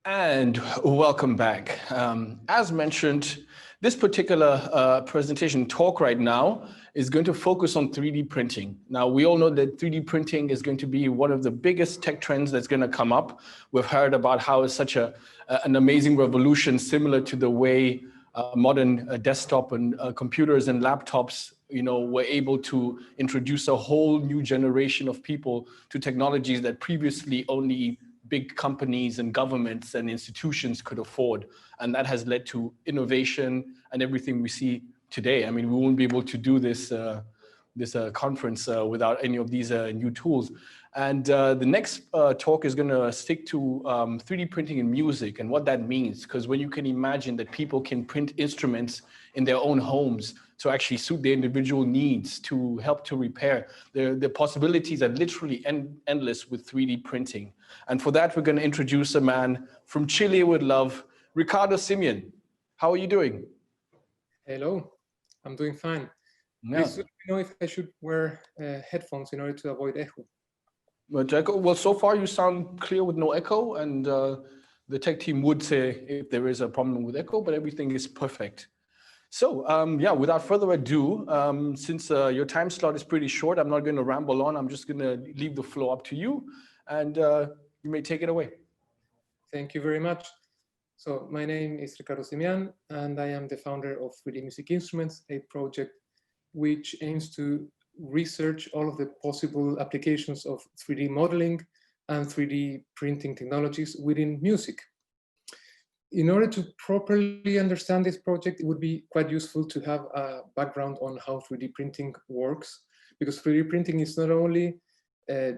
And welcome back. As mentioned, this particular presentation talk right now is going to focus on 3D printing. Now, we all know that 3D printing is going to be one of the biggest tech trends that's going to come up. We've heard about how it's such an amazing revolution, similar to the way modern desktop and computers and laptops, were able to introduce a whole new generation of people to technologies that previously only big companies and governments and institutions could afford. And that has led to innovation and everything we see today. I mean, we wouldn't be able to do this conference without any of these new tools. And the next talk is going to stick to 3D printing in music and what that means. Because when you can imagine that people can print instruments in their own homes to actually suit their individual needs, to help to repair, the possibilities are literally endless with 3D printing. And for that, we're going to introduce a man from Chile with love, Ricardo Simian. How are you doing? Hello, I'm doing fine. Yeah. Please let me know if I should wear headphones in order to avoid echo. Well, so far you sound clear with no echo, and the tech team would say if there is a problem with echo, but everything is perfect. So yeah, without further ado, since your time slot is pretty short, I'm not going to ramble on. I'm just going to leave the floor up to you, and you may take it away. Thank you very much. So my name is Ricardo Simian, and I am the founder of 3D Music Instruments, a project which aims to research all of the possible applications of 3D modeling and 3D printing technologies within music. In order to properly understand this project, it would be quite useful to have a background on how 3D printing works, because 3D printing is not only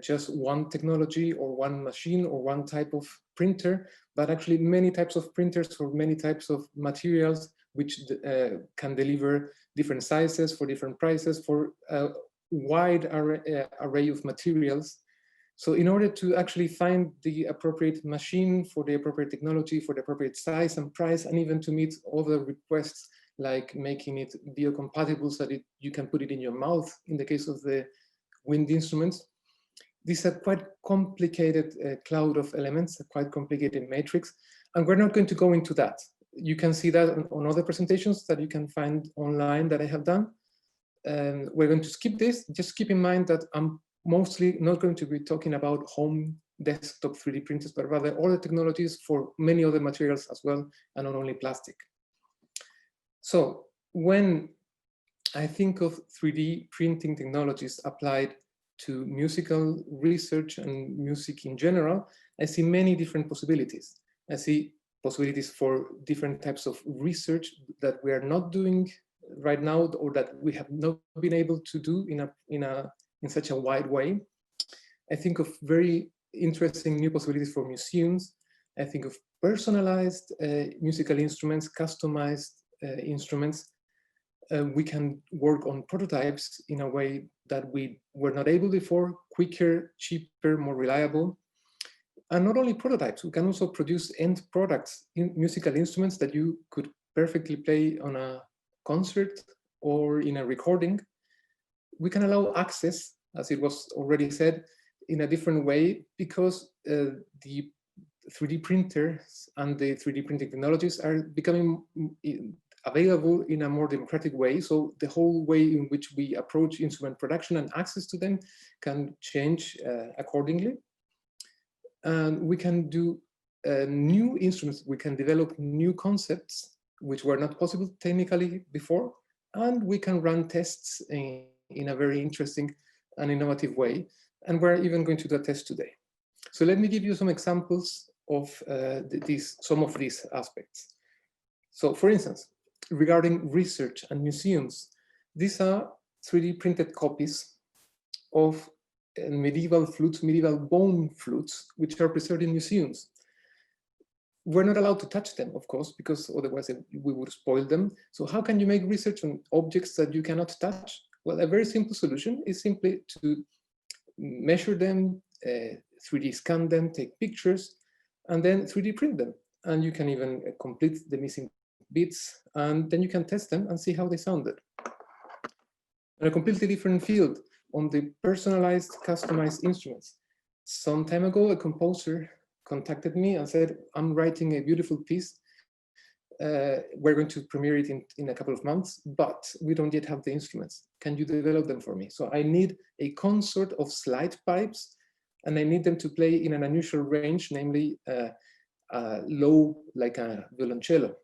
just one technology or one machine or one type of printer, but actually many types of printers for many types of materials, which can deliver different sizes for different prices for a wide array of materials. So in order to actually find the appropriate machine for the appropriate technology, for the appropriate size and price, and even to meet other requests like making it biocompatible so that you can put it in your mouth in the case of the wind instruments, this is a quite complicated cloud of elements, a quite complicated matrix, and we're not going to go into that. You can see that on other presentations that you can find online that I have done. We're going to skip this. Just keep in mind that I'm mostly not going to be talking about home desktop 3D printers, but rather other technologies for many other materials as well, and not only plastic. So when I think of 3D printing technologies applied to musical research and music in general, I see many different possibilities. I see possibilities for different types of research that we are not doing right now, or that we have not been able to do in such a wide way. I think of very interesting new possibilities for museums. I think of personalized musical instruments, customized instruments. We can work on prototypes in a way that we were not able before, quicker, cheaper, more reliable. And not only prototypes, we can also produce end products in musical instruments that you could perfectly play on a concert or in a recording. We can allow access, as it was already said, in a different way, because the 3D printers and the 3D printing technologies are becoming available in a more democratic way. So the whole way in which we approach instrument production and access to them can change accordingly. And we can do new instruments. We can develop new concepts which were not possible technically before, and we can run tests in a very interesting and innovative way. And we're even going to do a test today. So let me give you some examples of some of these aspects. So for instance, regarding research and museums, these are 3D printed copies of medieval flutes, medieval bone flutes, which are preserved in museums. We're not allowed to touch them, of course, because otherwise we would spoil them. So how can you make research on objects that you cannot touch? Well, a very simple solution is simply to measure them, 3D scan them, take pictures, and then 3D print them. And you can even complete the missing bits, and then you can test them and see how they sounded. In a completely different field, on the personalized, customized instruments. Some time ago, a composer contacted me and said, I'm writing a beautiful piece. We're going to premiere it in a couple of months, but we don't yet have the instruments. Can you develop them for me? So I need a consort of slide pipes, and I need them to play in an unusual range, namely low, like a violoncello.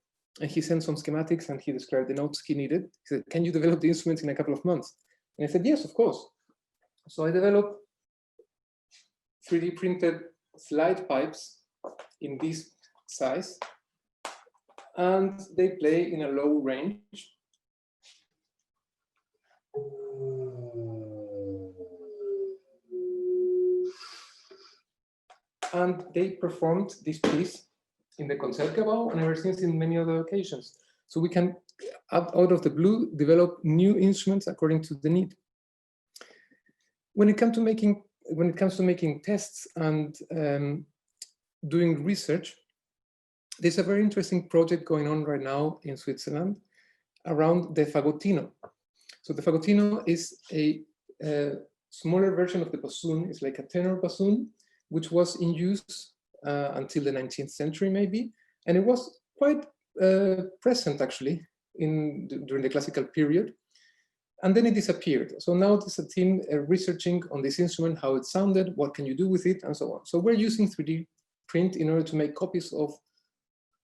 And he sent some schematics and he described the notes he needed. He said, can you develop the instruments in a couple of months? And I said, yes, of course. So I developed 3D printed slide pipes in this size, and they play in a low range. And they performed this piece in the Concertgebouw and ever since in many other occasions. So we can, out of the blue, develop new instruments according to the need. When it comes to making tests and doing research, there's a very interesting project going on right now in Switzerland around the fagottino. So the fagottino is a smaller version of the bassoon. It's like a tenor bassoon, which was in use until the 19th century, maybe. And it was quite present, actually, during the classical period. And then it disappeared. So now there's a team researching on this instrument, how it sounded, what can you do with it, and so on. So we're using 3D print in order to make copies of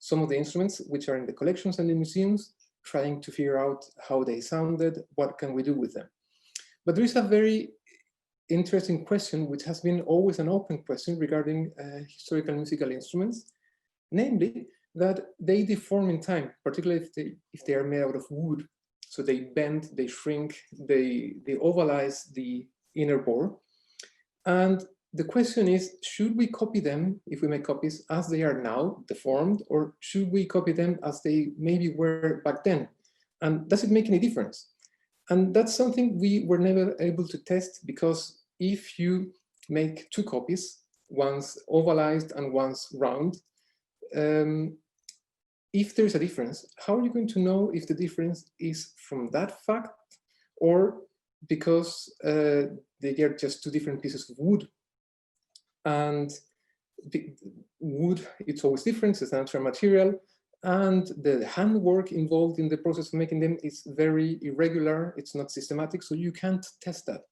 some of the instruments which are in the collections and the museums, trying to figure out how they sounded, what can we do with them. But there is a very interesting question, which has been always an open question regarding historical musical instruments, namely that they deform in time, particularly if they are made out of wood. So they bend, they shrink, they ovalize the inner bore. And the question is, should we copy them, if we make copies, as they are now, deformed, or should we copy them as they maybe were back then? And does it make any difference? And that's something we were never able to test, because if you make two copies, one's ovalized and one's round, if there's a difference, how are you going to know if the difference is from that fact or because they are just two different pieces of wood? And the wood, it's always different, it's a natural material, and the handwork involved in the process of making them is very irregular, it's not systematic, so you can't test that.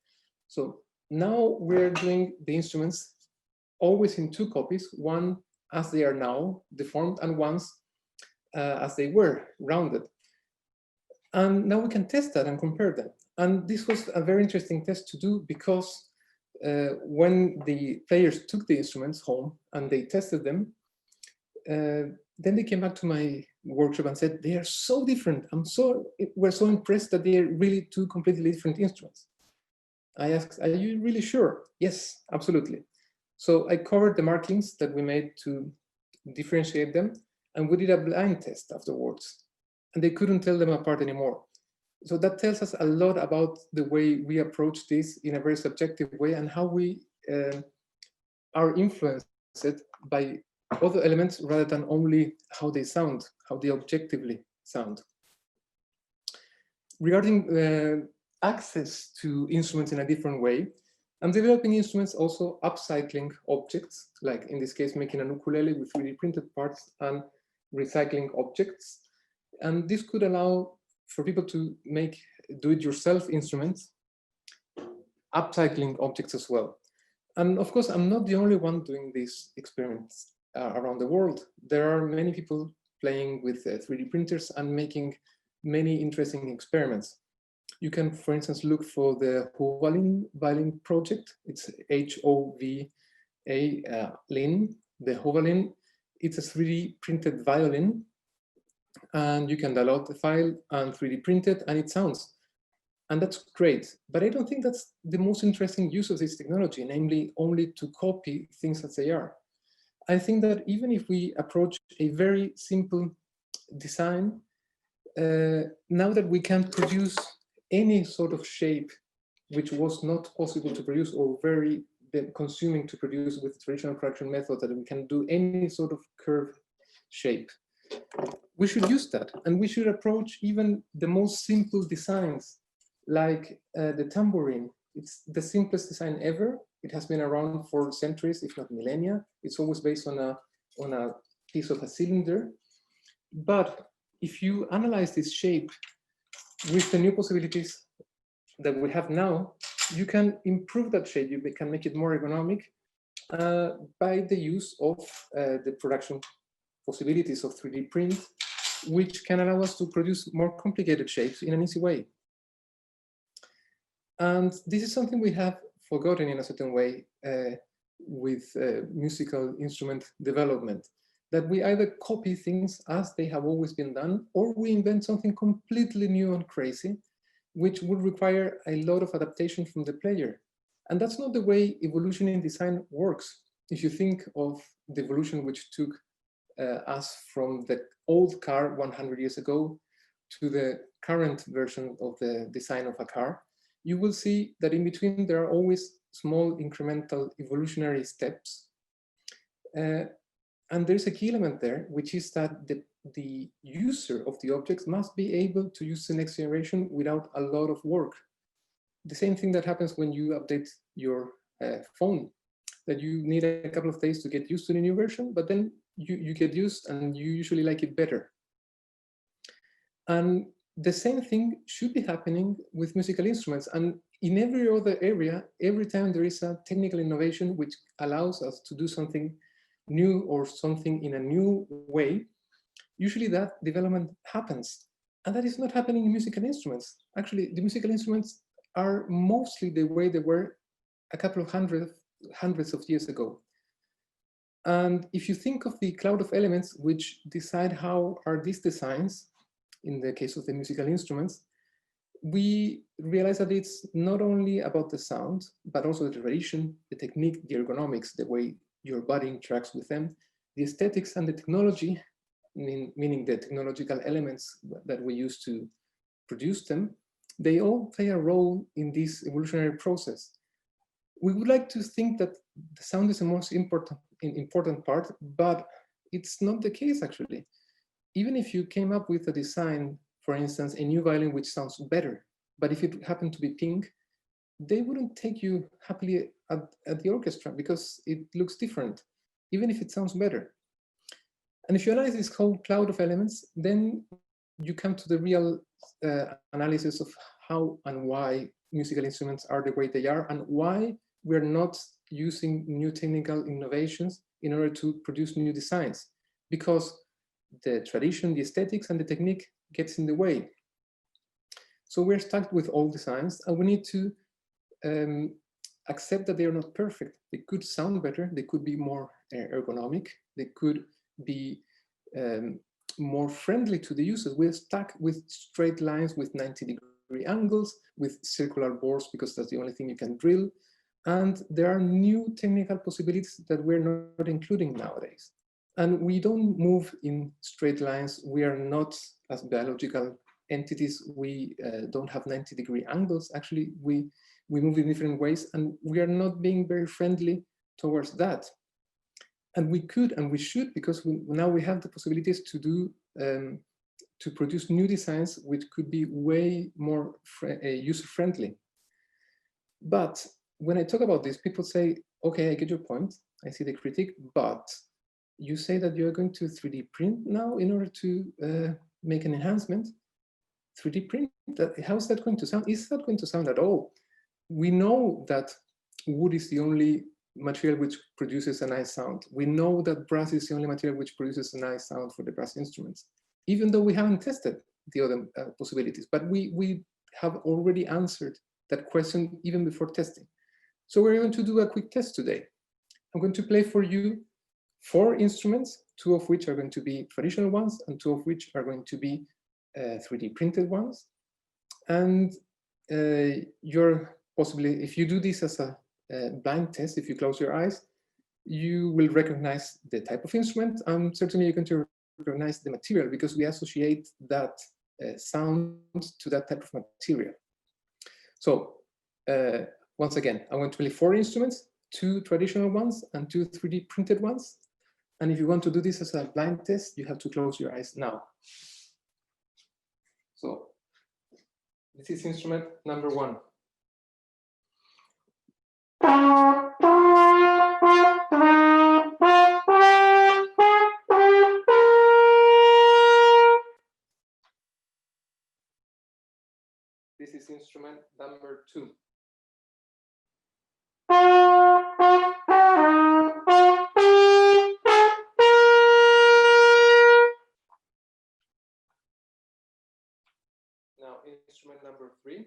So now we're doing the instruments always in two copies, one as they are now, deformed, and one's as they were, rounded. And now we can test that and compare them. And this was a very interesting test to do, because when the players took the instruments home and they tested them, then they came back to my workshop and said, they are so different. We're so impressed that they are really two completely different instruments. I asked, are you really sure? Yes, absolutely. So I covered the markings that we made to differentiate them, and we did a blind test afterwards, and they couldn't tell them apart anymore. So that tells us a lot about the way we approach this in a very subjective way, and how we are influenced by other elements rather than only how they sound, how they objectively sound. Regarding access to instruments in a different way, I'm developing instruments also upcycling objects, like in this case, making an ukulele with 3D printed parts and recycling objects. And this could allow for people to make do-it-yourself instruments, upcycling objects as well. And of course, I'm not the only one doing these experiments around the world. There are many people playing with 3D printers and making many interesting experiments. You can, for instance, look for the Hovalin violin project. It's H-O-V-A-Lin, the Hovalin. It's a 3D printed violin, and you can download the file and 3D print it, and it sounds. And that's great. But I don't think that's the most interesting use of this technology, namely only to copy things as they are. I think that even if we approach a very simple design, now that we can produce any sort of shape which was not possible to produce or very consuming to produce with traditional production methods, that we can do any sort of curve shape, we should use that. And we should approach even the most simple designs, like the tambourine. It's the simplest design ever. It has been around for centuries, if not millennia. It's always based on a piece of a cylinder. But if you analyze this shape with the new possibilities that we have now, you can improve that shape. You can make it more ergonomic by the use of the production possibilities of 3D print, which can allow us to produce more complicated shapes in an easy way. And this is something we have forgotten in a certain way with musical instrument development, that we either copy things as they have always been done, or we invent something completely new and crazy, which would require a lot of adaptation from the player. And that's not the way evolution in design works. If you think of the evolution which took us from the old car 100 years ago to the current version of the design of a car, you will see that in between there are always small incremental evolutionary steps. And there's a key element there, which is that the user of the objects must be able to use the next generation without a lot of work. The same thing that happens when you update your phone, that you need a couple of days to get used to the new version, but then you get used and you usually like it better. And the same thing should be happening with musical instruments. And in every other area, every time there is a technical innovation which allows us to do something new or something in a new way, usually that development happens. And that is not happening in musical instruments. Actually, the musical instruments are mostly the way they were a couple of hundreds of years ago. And if you think of the cloud of elements which decide how are these designs, in the case of the musical instruments, we realize that it's not only about the sound, but also the tradition, the technique, the ergonomics, the way your body interacts with them, the aesthetics and the technology, meaning the technological elements that we use to produce them, they all play a role in this evolutionary process. We would like to think that the sound is the most important part, but it's not the case actually. Even if you came up with a design, for instance, a new violin which sounds better, but if it happened to be pink, they wouldn't take you happily at the orchestra because it looks different, even if it sounds better. And if you analyze this whole cloud of elements, then you come to the real analysis of how and why musical instruments are the way they are, and why we're not using new technical innovations in order to produce new designs, because the tradition, the aesthetics, and the technique gets in the way. So we're stuck with old designs, and we need to accept that they are not perfect. They could sound better, they could be more ergonomic, they could be more friendly to the users. We're stuck with straight lines, with 90-degree angles, with circular bores, because that's the only thing you can drill. And there are new technical possibilities that we're not including nowadays. And we don't move in straight lines. We are not, as biological entities, we don't have 90-degree angles. Actually, we move in different ways, and we are not being very friendly towards that. And we could and we should, because now we have the possibilities to do to produce new designs which could be way more user-friendly. But when I talk about this, people say, okay, I get your point, I see the critique, but you say that you're going to 3D print now in order to make an enhancement. 3D print, how's that going to sound? Is that going to sound at all? We know that wood is the only material which produces a nice sound. We know that brass is the only material which produces a nice sound for the brass instruments, even though we haven't tested the other possibilities. But we have already answered that question even before testing. So we're going to do a quick test today. I'm going to play for you 4 instruments, 2 of which are going to be traditional ones, and 2 of which are going to be 3D printed ones. And you're possibly, if you do this as a blind test, if you close your eyes, you will recognize the type of instrument, and certainly you're going to recognize the material, because we associate that sound to that type of material. So once again, I'm going to play 4 instruments, 2 traditional ones and 2 3D printed ones. And if you want to do this as a blind test, you have to close your eyes now. So this is instrument number 1. This is instrument number 2. Now instrument number 3.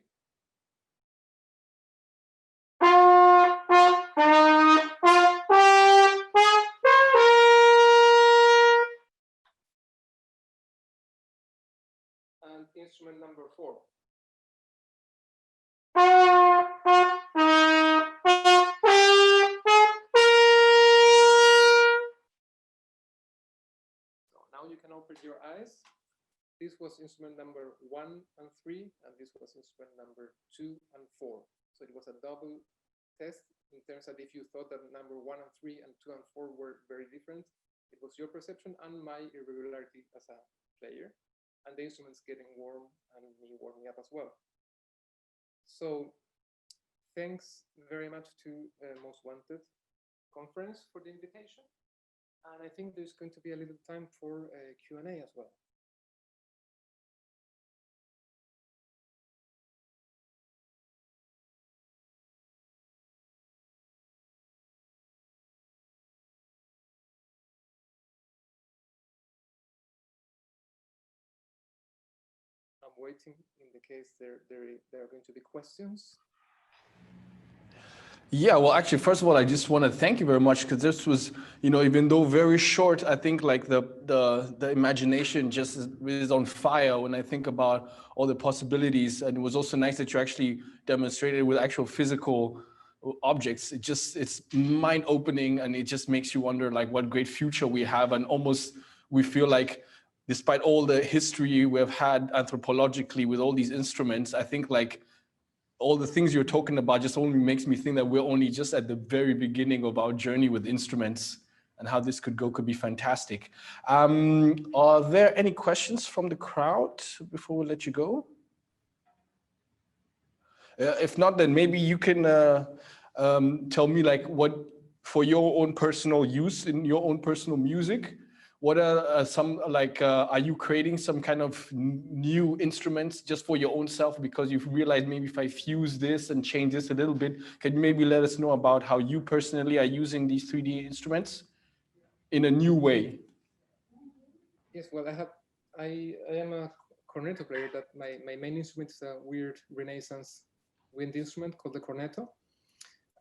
And instrument number 4. So now you can open your eyes. This was instrument number 1 and 3, and this was instrument number 2 and 4. So it was a double test in terms that if you thought that number 1 and 3 and 2 and 4 were very different, it was your perception and my irregularity as a player, and the instruments getting warm and me warming up as well. So thanks very much to Most Wanted conference for the invitation, and I think there's going to be a little time for Q&A as well. I'm waiting in the case there are going to be questions. Yeah, well, actually, first of all, I just want to thank you very much, because this was, even though very short, I think like the imagination just is on fire when I think about all the possibilities. And it was also nice that you actually demonstrated with actual physical objects. It's mind opening, and it just makes you wonder like what great future we have. And almost we feel like, despite all the history we've had anthropologically with all these instruments, I think like all the things you're talking about just only makes me think that we're only just at the very beginning of our journey with instruments, and how this could go could be fantastic. Are there any questions from the crowd before we let you go? If not, then maybe you can tell me like what, for your own personal use in your own personal music, what are some like, are you creating some kind of new instruments just for your own self, because you've realized maybe if I fuse this and change this a little bit, can you maybe let us know about how you personally are using these 3D instruments in a new way? Yes, well, I am a corneto player. That my main instrument is a weird Renaissance wind instrument called the corneto,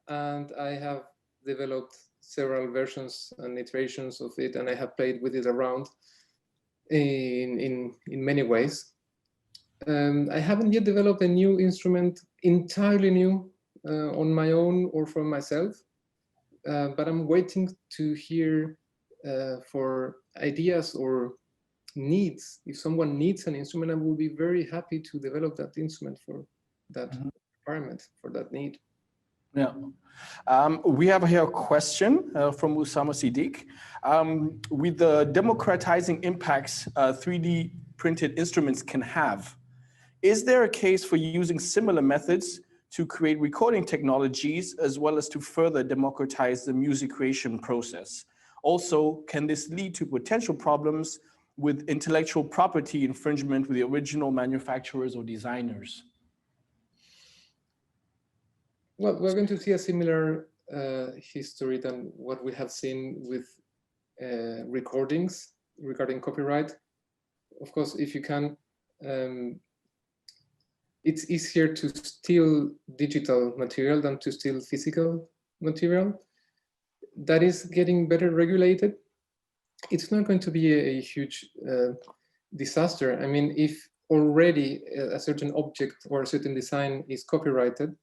and I have developed several versions and iterations of it, and I have played with it around in many ways. I haven't yet developed a new instrument, entirely new, on my own or for myself, but I'm waiting to hear for ideas or needs. If someone needs an instrument, I will be very happy to develop that instrument for that requirement, for that need. Yeah. We have here a question from Usama Siddiq. With the democratizing impacts 3D printed instruments can have, is there a case for using similar methods to create recording technologies, as well as to further democratize the music creation process? Also, can this lead to potential problems with intellectual property infringement with the original manufacturers or designers? Well, we're going to see a similar history than what we have seen with recordings regarding copyright. Of course, if you can, it's easier to steal digital material than to steal physical material. That is getting better regulated. It's not going to be a huge disaster. I mean, if already a certain object or a certain design is copyrighted,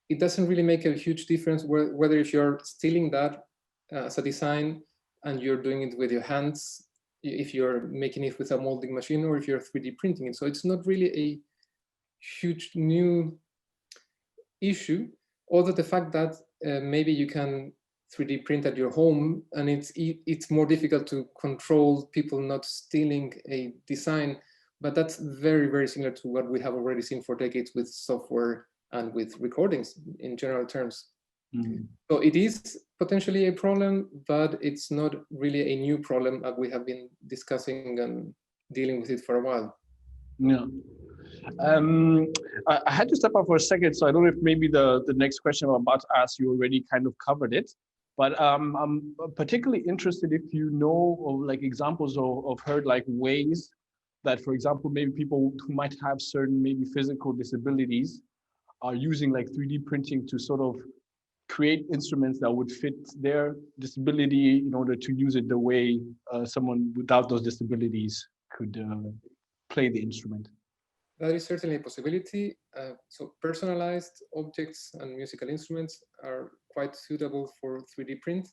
it doesn't really make a huge difference whether if you're stealing that as a design and you're doing it with your hands, if you're making it with a molding machine, or if you're 3D printing it. So it's not really a huge new issue, although the fact that maybe you can 3D print at your home, and it's more difficult to control people not stealing a design, but that's very, very similar to what we have already seen for decades with software and with recordings in general terms. So it is potentially a problem, but it's not really a new problem. We have been discussing and dealing with it for a while. Yeah. I had to step up for a second, so I don't know if maybe the next question I'm about to ask, you already kind of covered it. But I'm particularly interested if you know of like examples of heard like ways that, for example, maybe people who might have certain maybe physical disabilities are using like 3D printing to sort of create instruments that would fit their disability in order to use it the way someone without those disabilities could play the instrument. That is certainly a possibility. So personalized objects and musical instruments are quite suitable for 3D print.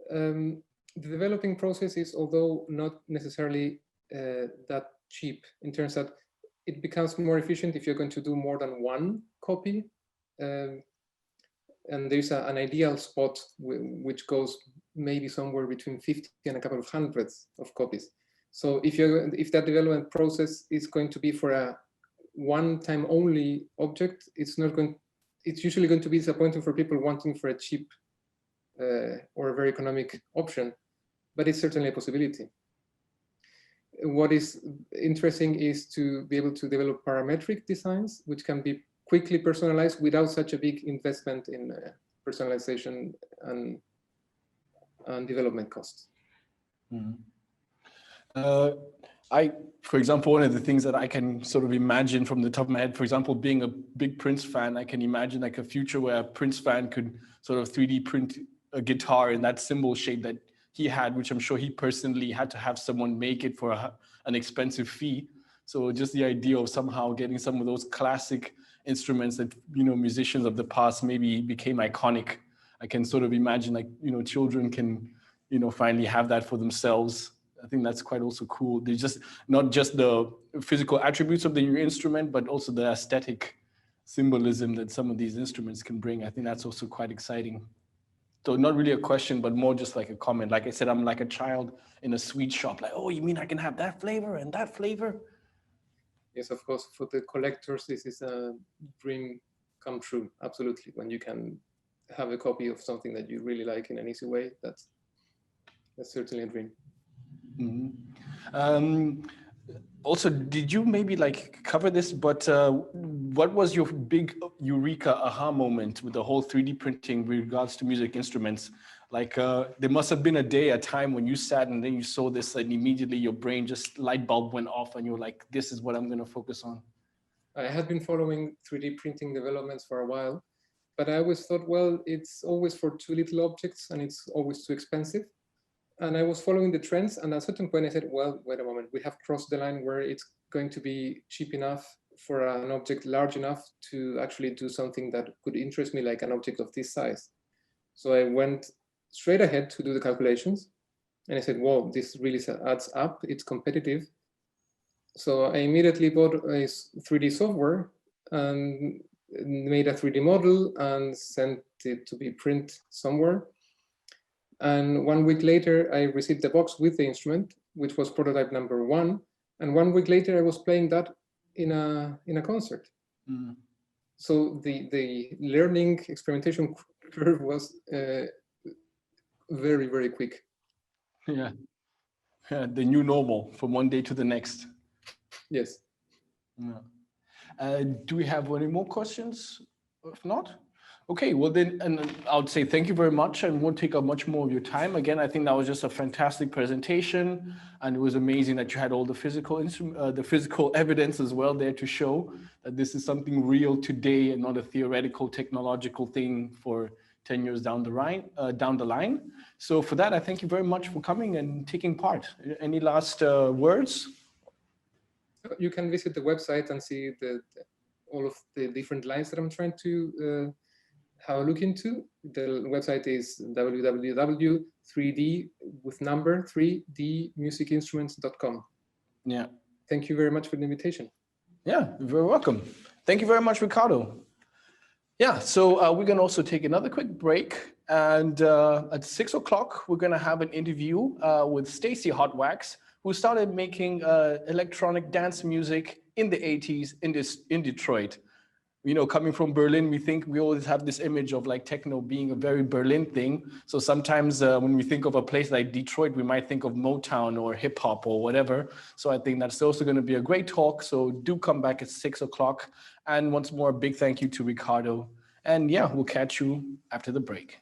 The developing process is, although not necessarily that cheap, in terms that it becomes more efficient if you're going to do more than one copy. And there's an ideal spot which goes maybe somewhere between 50 and a couple of hundreds of copies. So if that development process is going to be for a one-time only object, it's usually going to be disappointing for people wanting for a cheap or a very economic option, but it's certainly a possibility. What is interesting is to be able to develop parametric designs, which can be quickly personalized without such a big investment in personalization and development costs. Mm-hmm. For example, one of the things that I can sort of imagine from the top of my head, for example, being a big Prince fan, I can imagine like a future where a Prince fan could sort of 3D print a guitar in that symbol shape that he had, which I'm sure he personally had to have someone make it for an expensive fee. So just the idea of somehow getting some of those classic instruments that, you know, musicians of the past maybe became iconic. I can sort of imagine like, you know, children can, you know, finally have that for themselves. I think that's quite also cool. There's just not just the physical attributes of the instrument, but also the aesthetic symbolism that some of these instruments can bring. I think that's also quite exciting. So not really a question, but more just like a comment. Like I said, I'm like a child in a sweet shop. Like, oh, you mean I can have that flavor and that flavor? Yes, of course. For the collectors, this is a dream come true. Absolutely. When you can have a copy of something that you really like in an easy way, that's certainly a dream. Mm-hmm. Also, did you maybe like cover this, but what was your big eureka aha moment with the whole 3D printing with regards to music instruments? Like there must have been a time when you sat and then you saw this and immediately your brain just light bulb went off and you were like, this is what I'm going to focus on. I had been following 3D printing developments for a while, but I always thought, well, it's always for too little objects and it's always too expensive. And I was following the trends, and at a certain point I said, well, wait a moment, we have crossed the line where it's going to be cheap enough for an object large enough to actually do something that could interest me, like an object of this size. So I went straight ahead to do the calculations, and I said, whoa, this really adds up, it's competitive. So I immediately bought a 3D software and made a 3D model and sent it to be printed somewhere. And 1 week later, I received the box with the instrument, which was prototype number 1. And 1 week later, I was playing that in a concert. Mm. So the learning experimentation curve was very, very quick. Yeah. The new normal from one day to the next. Yes. Yeah. Do we have any more questions? If not? Okay, well then, and I would say thank you very much. I won't take up much more of your time. Again, I think that was just a fantastic presentation, and it was amazing that you had all the physical evidence as well there to show that this is something real today and not a theoretical technological thing for 10 years down the line. So for that, I thank you very much for coming and taking part. Any last words? You can visit the website and see all of the different lines that I'm trying to have a look into. The website is www.3d3musicinstruments.com. Yeah. Thank you very much for the invitation. Yeah, you're very welcome. Thank you very much, Ricardo. Yeah, so we're gonna also take another quick break, and at 6 o'clock, we're gonna have an interview with Stacy Hotwax, who started making electronic dance music in the 80s in Detroit. you know, coming from Berlin, we always have this image of like techno being a very Berlin thing. So sometimes when we think of a place like Detroit, we might think of Motown or hip hop or whatever. So I think that's also going to be a great talk. So do come back at 6 o'clock. And once more, a big thank you to Ricardo. And yeah, we'll catch you after the break.